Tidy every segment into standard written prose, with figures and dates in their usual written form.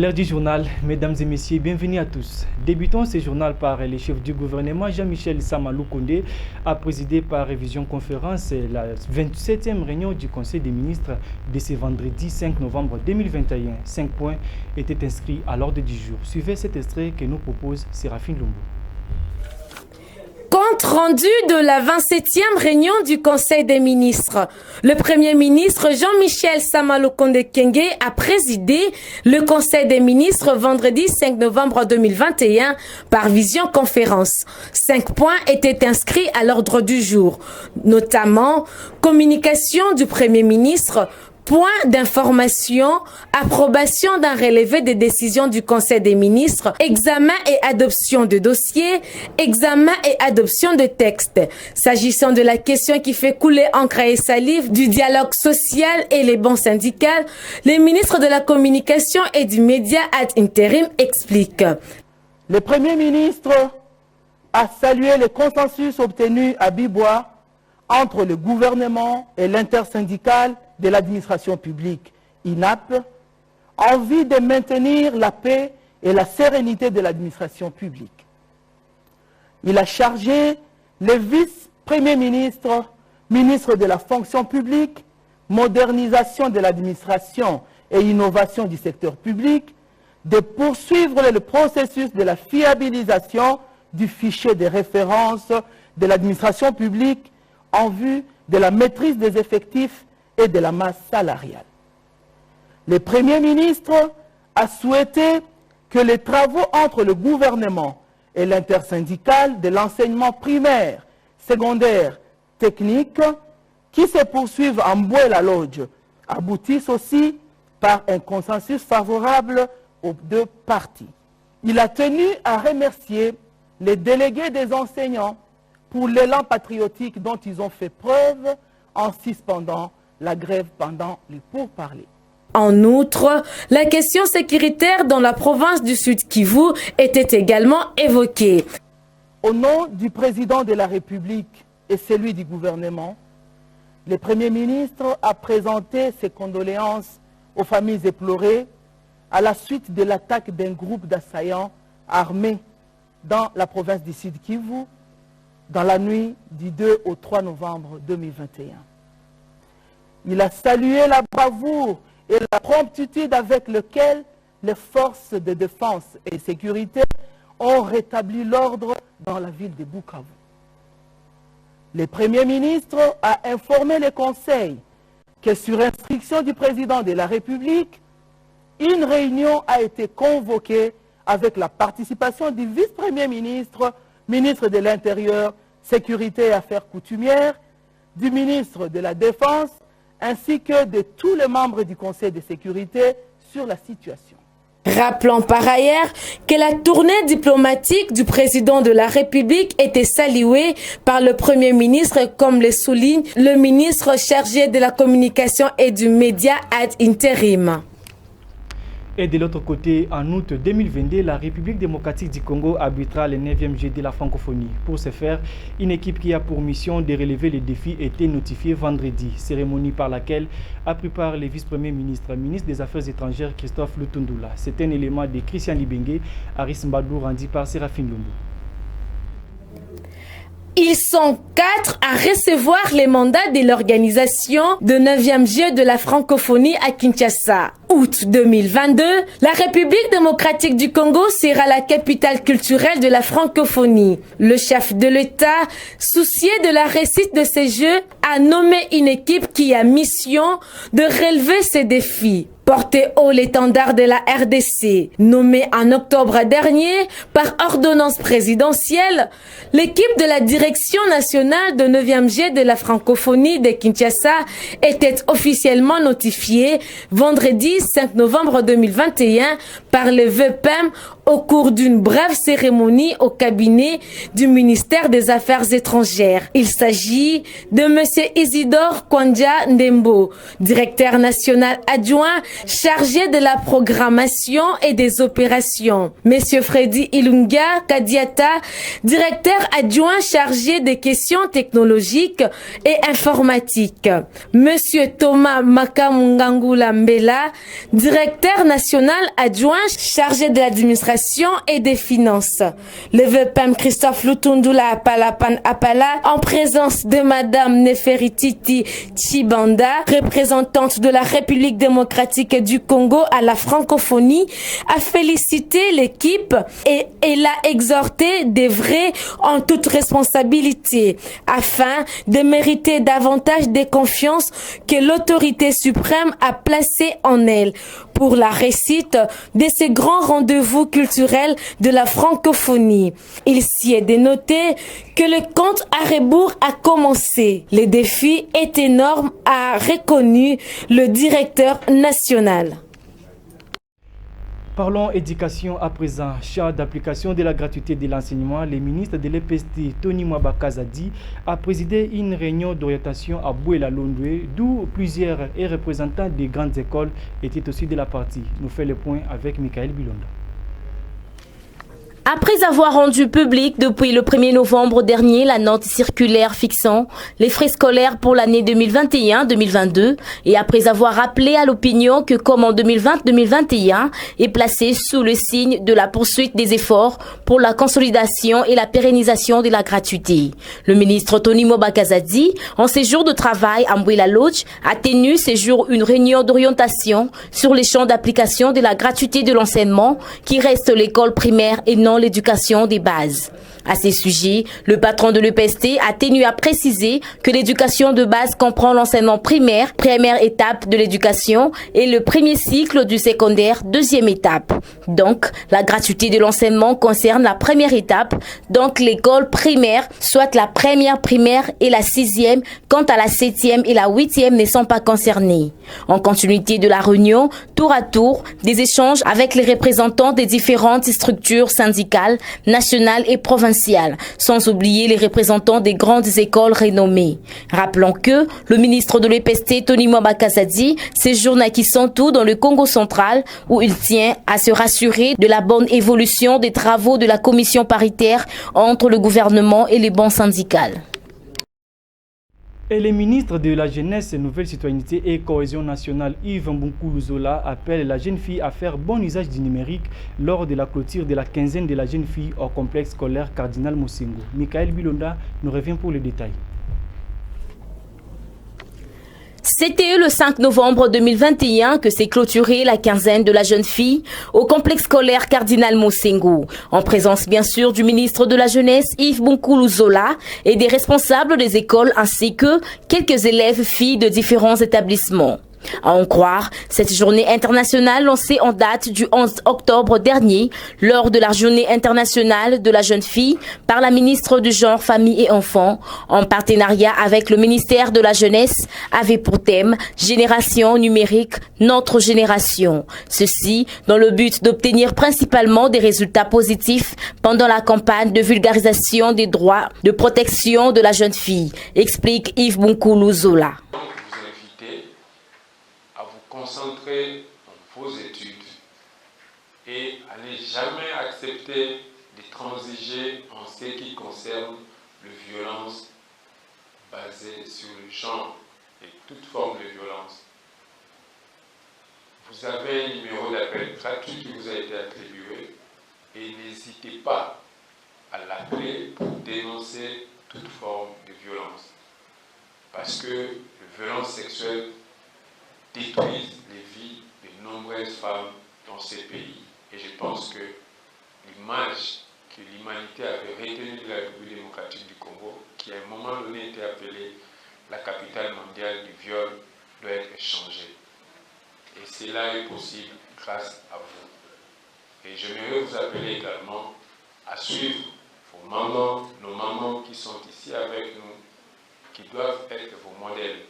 l'heure du journal, mesdames et messieurs, bienvenue à tous. Débutons ce journal par les chefs du gouvernement. Jean-Michel Sama Lukonde a présidé par révision conférence la 27e réunion du Conseil des ministres de ce vendredi 5 novembre 2021. 5 points étaient inscrits à l'ordre du jour. Suivez cet extrait que nous propose Séraphine Lumbu. Compte rendu de la 27e réunion du Conseil des ministres. Le Premier ministre Jean-Michel Sama Lukonde Kyenge a présidé le Conseil des ministres vendredi 5 novembre 2021 par visioconférence. 5 points étaient inscrits à l'ordre du jour, notamment communication du Premier ministre, point d'information, approbation d'un relevé des décisions du Conseil des ministres, examen et adoption de dossiers, examen et adoption de textes. S'agissant de la question qui fait couler encre et salive du dialogue social et les bons syndicales, les ministres de la communication et du média ad interim expliquent. Le Premier ministre a salué le consensus obtenu à Bibois entre le gouvernement et l'intersyndicale de l'administration publique, INAP, en vue de maintenir la paix et la sérénité de l'administration publique. Il a chargé le vice-premier ministre, ministre de la fonction publique, modernisation de l'administration et innovation du secteur public, de poursuivre le processus de la fiabilisation du fichier de référence de l'administration publique en vue de la maîtrise des effectifs et de la masse salariale. Le Premier ministre a souhaité que les travaux entre le gouvernement et l'intersyndicale de l'enseignement primaire, secondaire, technique, qui se poursuivent en Mboula-Lodge, aboutissent aussi par un consensus favorable aux deux parties. Il a tenu à remercier les délégués des enseignants pour l'élan patriotique dont ils ont fait preuve en suspendant la grève pendant les pourparlers. En outre, la question sécuritaire dans la province du Sud Kivu était également évoquée. Au nom du président de la République et celui du gouvernement, le Premier ministre a présenté ses condoléances aux familles éplorées à la suite de l'attaque d'un groupe d'assaillants armés dans la province du Sud Kivu dans la nuit du 2 au 3 novembre 2021. Il a salué la bravoure et la promptitude avec lesquelles les forces de défense et sécurité ont rétabli l'ordre dans la ville de Bukavu. Le Premier ministre a informé le Conseil que sur instruction du président de la République, une réunion a été convoquée avec la participation du vice-premier ministre, ministre de l'Intérieur, Sécurité et Affaires coutumières, du ministre de la Défense, ainsi que de tous les membres du Conseil de sécurité sur la situation. Rappelons par ailleurs que la tournée diplomatique du président de la République était saluée par le Premier ministre, comme le souligne le ministre chargé de la communication et du média ad interim. Et de l'autre côté, en août 2022, la République démocratique du Congo abritera le 9e Jeux de la francophonie. Pour ce faire, une équipe qui a pour mission de relever les défis était notifiée vendredi, cérémonie par laquelle a pris part le vice-premier ministre, ministre des Affaires étrangères Christophe Lutundula. C'est un élément de Christian Libenge, Aris Mbadou, rendu par Séraphine Lumbu. Ils sont 4 à recevoir les mandats de l'organisation de 9e Jeux de la francophonie à Kinshasa. Août 2022, la République démocratique du Congo sera la capitale culturelle de la francophonie. Le chef de l'État, soucié de la réussite de ces Jeux, a nommé une équipe qui a mission de relever ces défis. Porter haut l'étendard de la RDC, nommée en octobre dernier par ordonnance présidentielle, l'équipe de la Direction nationale de 9e Jeux de la francophonie de Kinshasa était officiellement notifiée vendredi 5 novembre 2021 par le VPEM au cours d'une brève cérémonie au cabinet du ministère des Affaires étrangères. Il s'agit de M. Isidore Kwanja Ndembo, directeur national adjoint chargé de la programmation et des opérations. M. Freddy Ilunga Kadiata, directeur adjoint chargé des questions technologiques et informatiques. M. Thomas Makamungangula Mbela, directeur national adjoint chargé de l'administration et des finances. Le VPM Christophe Lutundula Apalapan Apala, en présence de Madame Neferititi Chibanda, représentante de la République démocratique du Congo à la francophonie, a félicité l'équipe et l'a exhorté d'œuvrer en toute responsabilité afin de mériter davantage de confiance que l'autorité suprême a placée en elle pour la réussite de ces grands rendez-vous culturels de la francophonie. Il s'y est dénoté que le compte à rebours a commencé. Le défi est énorme, a reconnu le directeur national. Parlons éducation à présent. Champ d'application de la gratuité de l'enseignement, le ministre de l'EPST, Tony Mwabakazadi, a présidé une réunion d'orientation à Bouela-Londoué, d'où plusieurs représentants des grandes écoles étaient aussi de la partie. Nous faisons le point avec Michael Bilonda. Après avoir rendu public depuis le 1er novembre dernier la note circulaire fixant les frais scolaires pour l'année 2021-2022 et après avoir rappelé à l'opinion que comme en 2020-2021 est placé sous le signe de la poursuite des efforts pour la consolidation et la pérennisation de la gratuité. Le ministre Tony Mwabakazadi, en séjour de travail à Mbouela Lodge, a tenu ces jours une réunion d'orientation sur les champs d'application de la gratuité de l'enseignement qui reste l'école primaire et non l'éducation des bases. À ces sujets, le patron de l'EPST a tenu à préciser que l'éducation de base comprend l'enseignement primaire, première étape de l'éducation, et le premier cycle du secondaire, deuxième étape. Donc, la gratuité de l'enseignement concerne la première étape, donc l'école primaire, soit la première primaire et la sixième, quant à la septième et la huitième ne sont pas concernées. En continuité de la réunion, tour à tour, des échanges avec les représentants des différentes structures syndicales, nationales et provinciales, sans oublier les représentants des grandes écoles renommées. Rappelons que le ministre de l'EPST, Tony Mwabakazadi, séjourne à Kisantu dans le Congo central où il tient à se rassurer de la bonne évolution des travaux de la commission paritaire entre le gouvernement et les bancs syndicales. Et le ministre de la Jeunesse, Nouvelle Citoyenneté et Cohésion nationale, Yves Mbonkulu Zola, appelle la jeune fille à faire bon usage du numérique lors de la clôture de la quinzaine de la jeune fille au complexe scolaire Cardinal Moussingo. Michael Bilonda nous revient pour les détails. C'était le 5 novembre 2021 que s'est clôturée la quinzaine de la jeune fille au complexe scolaire Cardinal Moussingo, en présence bien sûr du ministre de la Jeunesse Yves Mbonkulu Zola et des responsables des écoles ainsi que quelques élèves filles de différents établissements. À en croire, cette journée internationale lancée en date du 11 octobre dernier lors de la journée internationale de la jeune fille par la ministre du Genre, Famille et Enfants en partenariat avec le ministère de la Jeunesse avait pour thème Génération numérique, notre génération. Ceci dans le but d'obtenir principalement des résultats positifs pendant la campagne de vulgarisation des droits de protection de la jeune fille, explique Yves Mbonkulu Zola. Concentrer dans vos études et à ne jamais accepter de transiger en ce qui concerne les violences basées sur le genre et toute forme de violence. Vous avez un numéro d'appel gratuit qui vous a été attribué et n'hésitez pas à l'appeler pour dénoncer toute forme de violence. Parce que les violences sexuelles détruisent les vies de nombreuses femmes dans ces pays. Et je pense que l'image que l'humanité avait retenue de la République démocratique du Congo, qui à un moment donné était appelée la capitale mondiale du viol, doit être changée. Et cela est possible grâce à vous. Et j'aimerais vous appeler également à suivre vos mamans, nos mamans qui sont ici avec nous, qui doivent être vos modèles.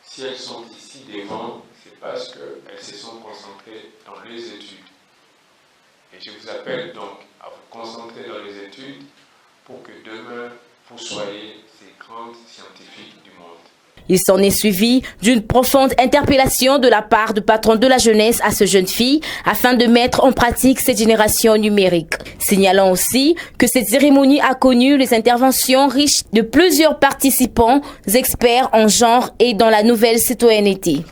Si elles sont ici devant, c'est parce qu'elles se sont concentrées dans les études. Et je vous appelle donc à vous concentrer dans les études pour que demain, vous soyez ces grands scientifiques du monde. Il s'en est suivi d'une profonde interpellation de la part du patron de la jeunesse à ce jeune fille afin de mettre en pratique cette génération numérique. Signalant aussi que cette cérémonie a connu les interventions riches de plusieurs participants, experts en genre et dans la nouvelle citoyenneté.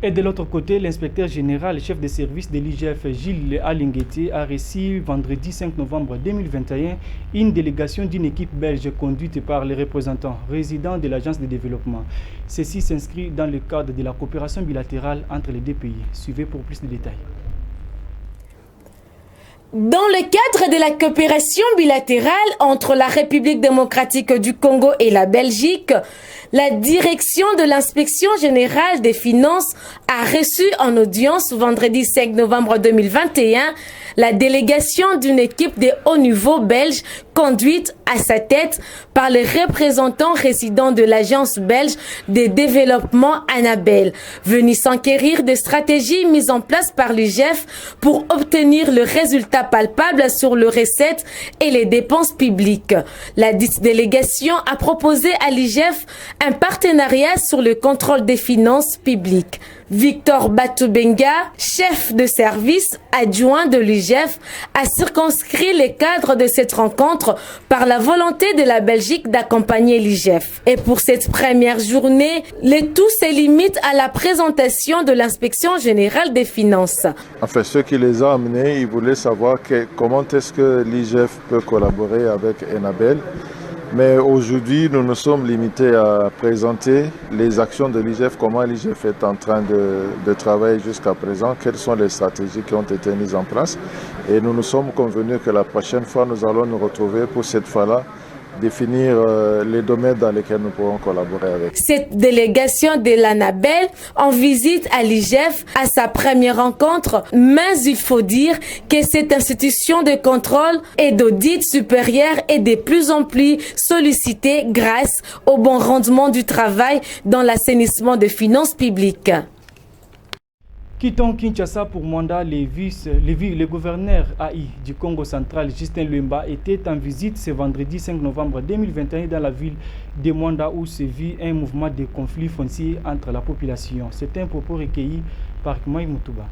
Et de l'autre côté, l'inspecteur général, chef de service de l'IGF, Gilles Alingueté, a reçu vendredi 5 novembre 2021 une délégation d'une équipe belge conduite par les représentants résidents de l'Agence de développement. Ceci s'inscrit dans le cadre de la coopération bilatérale entre les deux pays. Suivez pour plus de détails. Dans le cadre de la coopération bilatérale entre la République démocratique du Congo et la Belgique, la direction de l'inspection générale des finances a reçu en audience vendredi 5 novembre 2021 la délégation d'une équipe de haut niveau belge conduite à sa tête par les représentants résidents de l'agence belge de développement Annabelle, venus s'enquérir des stratégies mises en place par l'IGF pour obtenir le résultat palpable sur les recettes et les dépenses publiques. La délégation a proposé à l'IGF un partenariat sur le contrôle des finances publiques. Victor Batoubenga, chef de service adjoint de l'IGF, a circonscrit les cadres de cette rencontre par la volonté de la Belgique d'accompagner l'IGF. Et pour cette première journée, le tout se limite à la présentation de l'inspection générale des finances. Enfin, ce qui les a amenés, ils voulaient savoir comment est-ce que l'IGF peut collaborer avec Enabel. Mais aujourd'hui, nous nous sommes limités à présenter les actions de l'IGF, comment l'IGF est en train de travailler jusqu'à présent, quelles sont les stratégies qui ont été mises en place. Et nous nous sommes convenus que la prochaine fois, nous allons nous retrouver pour cette fois-là définir les domaines dans lesquels nous pourrons collaborer avec. Cette délégation de l'Annabelle en visite à l'IGF à sa première rencontre, mais il faut dire que cette institution de contrôle et d'audit supérieur est de plus en plus sollicitée grâce au bon rendement du travail dans l'assainissement des finances publiques. Quittons Kinshasa pour mandat, le gouverneur AI du Congo central, Justin Luemba, était en visite ce vendredi 5 novembre 2021 dans la ville de Mwanda où se vit un mouvement de conflit foncier entre la population. C'est un propos recueilli par Kmaï Moutouba.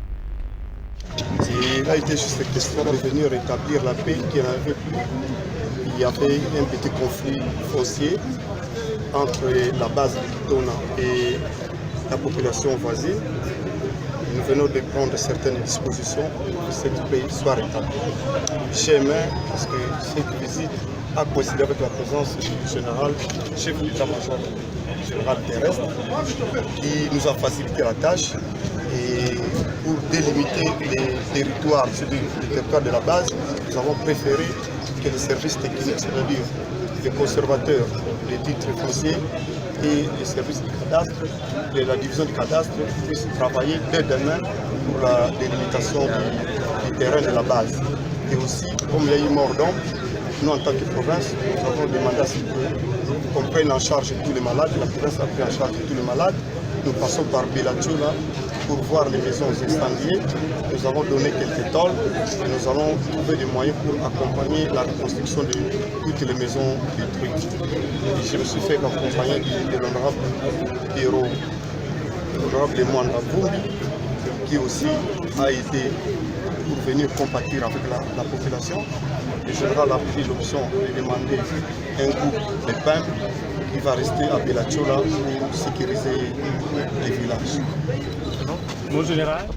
Il a été juste question de venir rétablir la paix qu'il n'y avait plus. Il y avait un petit conflit foncier entre la base de Kitona et la population voisine. Nous venons de prendre certaines dispositions pour que ce pays soit rétabli. Chemin, parce que cette visite a coïncidé avec la présence du général, chef d'état-major général terrestre, qui nous a facilité la tâche. Et pour délimiter les territoires, les territoires de la base, nous avons préféré que les services techniques, c'est-à-dire les conservateurs, les titres fonciers, et les services du cadastre, la division du cadastre puissent travailler dès demain pour la délimitation du terrain de la base. Et aussi, comme il y a eu mort d'homme, nous en tant que province, nous avons demandé à ce qu'on prenne en charge tous les malades. La province a pris en charge tous les malades. Nous passons par Belatioula pour voir les maisons incendiées. Nous avons donné quelques tôles et nous allons trouver des moyens pour accompagner la reconstruction de toutes les maisons détruites. Et je me suis fait accompagner de l'honorable héros, l'honorable Mwanda Vumbi, qui aussi a été pour venir compatir avec la population. Le général a pris l'option de demander un groupe de pain qui va rester à Belatioula pour sécuriser les villages.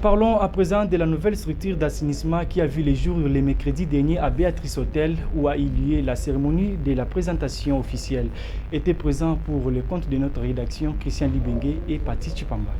Parlons à présent de la nouvelle structure d'assainissement qui a vu le jour le mercredi dernier à Béatrice Hôtel où a eu lieu la cérémonie de la présentation officielle. Était présent pour le compte de notre rédaction Christian Libengue et Pati Chipamba.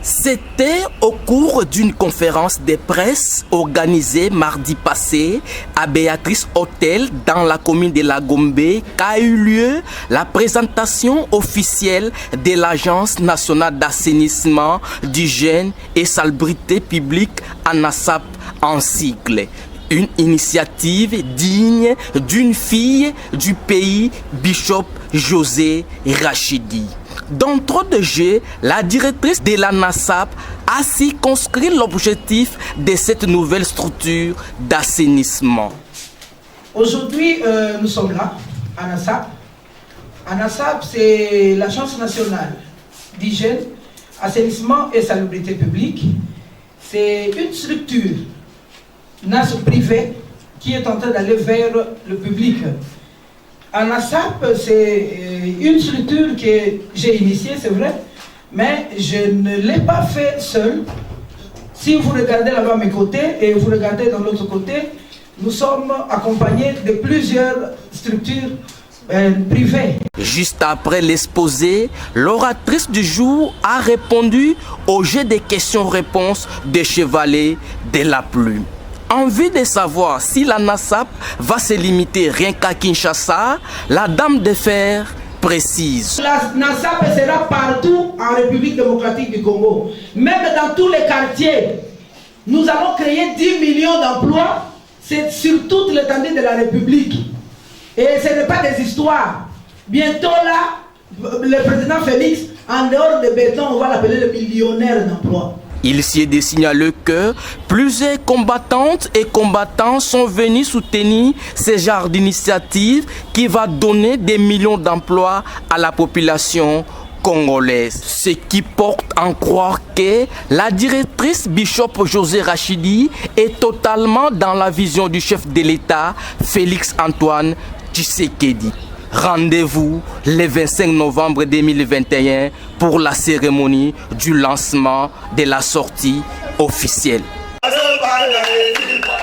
C'était au cours d'une conférence de presse organisée mardi passé à Béatrice Hôtel dans la commune de La Gombe qu'a eu lieu la présentation officielle de l'Agence nationale d'assainissement, d'hygiène et salubrité publique ANASAP en sigle. Une initiative digne d'une fille du pays, Bishop José Rachidi. D'entre de jeu, la directrice de la NASAP a circonscrit l'objectif de cette nouvelle structure d'assainissement. Aujourd'hui, nous sommes là, à NASAP. À NASAP, c'est l'Agence nationale d'hygiène, assainissement et salubrité publique. C'est une structure privée qui est en train d'aller vers le public. À NASAP, c'est une structure que j'ai initiée, c'est vrai, mais je ne l'ai pas fait seul. Si vous regardez là-bas à mes côtés et vous regardez dans l'autre côté, nous sommes accompagnés de plusieurs structures privées. Juste après l'exposé, l'oratrice du jour a répondu au jeu des questions-réponses des chevaliers de la plume. En vue de savoir si la NASAP va se limiter rien qu'à Kinshasa, la dame de fer précise. La NASAP sera partout en République démocratique du Congo. Même dans tous les quartiers, nous allons créer 10 millions d'emplois. C'est sur toute l'étendue de la République. Et ce n'est pas des histoires. Bientôt là, le président Félix, en dehors de béton, on va l'appeler le millionnaire d'emplois. Il s'y est de signaler que plusieurs combattantes et combattants sont venus soutenir ce genre d'initiative qui va donner des millions d'emplois à la population congolaise. Ce qui porte à croire que la directrice Bishop José Rachidi est totalement dans la vision du chef de l'État, Félix Antoine Tshisekedi. Rendez-vous le 25 novembre 2021 pour la cérémonie du lancement de la sortie officielle.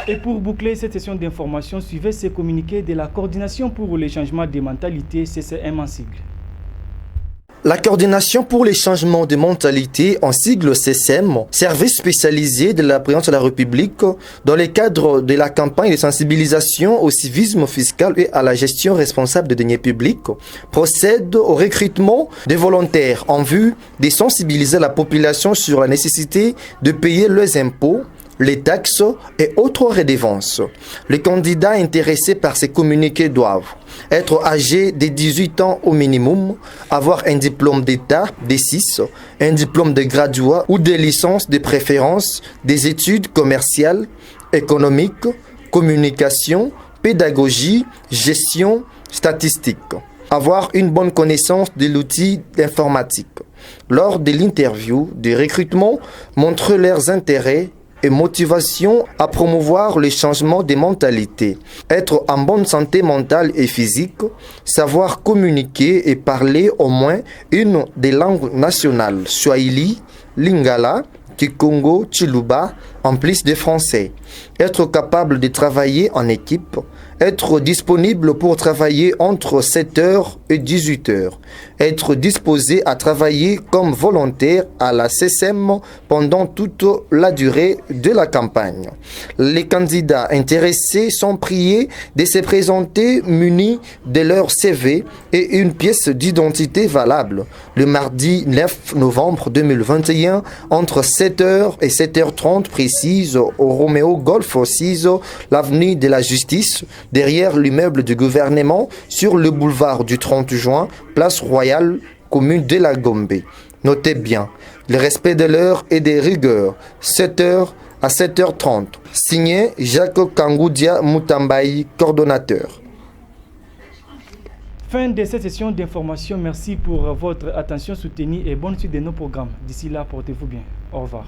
Et pour boucler cette session d'information, suivez ces communiqués de la Coordination pour les changements des mentalités, CCM en sigle. La Coordination pour les changements de mentalité, en sigle CCM, service spécialisé de la présidence de la République, dans le cadre de la campagne de sensibilisation au civisme fiscal et à la gestion responsable des deniers publics, procède au recrutement des volontaires en vue de sensibiliser la population sur la nécessité de payer leurs impôts, les taxes et autres redevances. Les candidats intéressés par ces communiqués doivent être âgés de 18 ans au minimum, avoir un diplôme d'État, D6, un diplôme de graduat ou des licences de préférence des études commerciales, économiques, communication, pédagogie, gestion, statistique. Avoir une bonne connaissance de l'outil informatique. Lors de l'interview de recrutement, montrer leurs intérêts et motivation à promouvoir le changement des mentalités, être en bonne santé mentale et physique, savoir communiquer et parler au moins une des langues nationales, Swahili, Lingala, Kikongo, Chiluba, en plus de français, être capable de travailler en équipe, être disponible pour travailler entre 7h et 18h, être disposé à travailler comme volontaire à la CCM pendant toute la durée de la campagne. Les candidats intéressés sont priés de se présenter munis de leur CV et une pièce d'identité valable le mardi 9 novembre 2021 entre 7h et 7h30 précise au Roméo Golf 6, l'avenue de la Justice, derrière l'immeuble du gouvernement sur le boulevard du 30 juin, place Royale, commune de la Gombe. Notez bien, le respect de l'heure et des rigueurs, 7h à 7h30. Signé Jacques Kangoudia Moutambaï, coordonnateur. Fin de cette session d'information. Merci pour votre attention soutenue et bonne suite de nos programmes. D'ici là, portez-vous bien. Au revoir.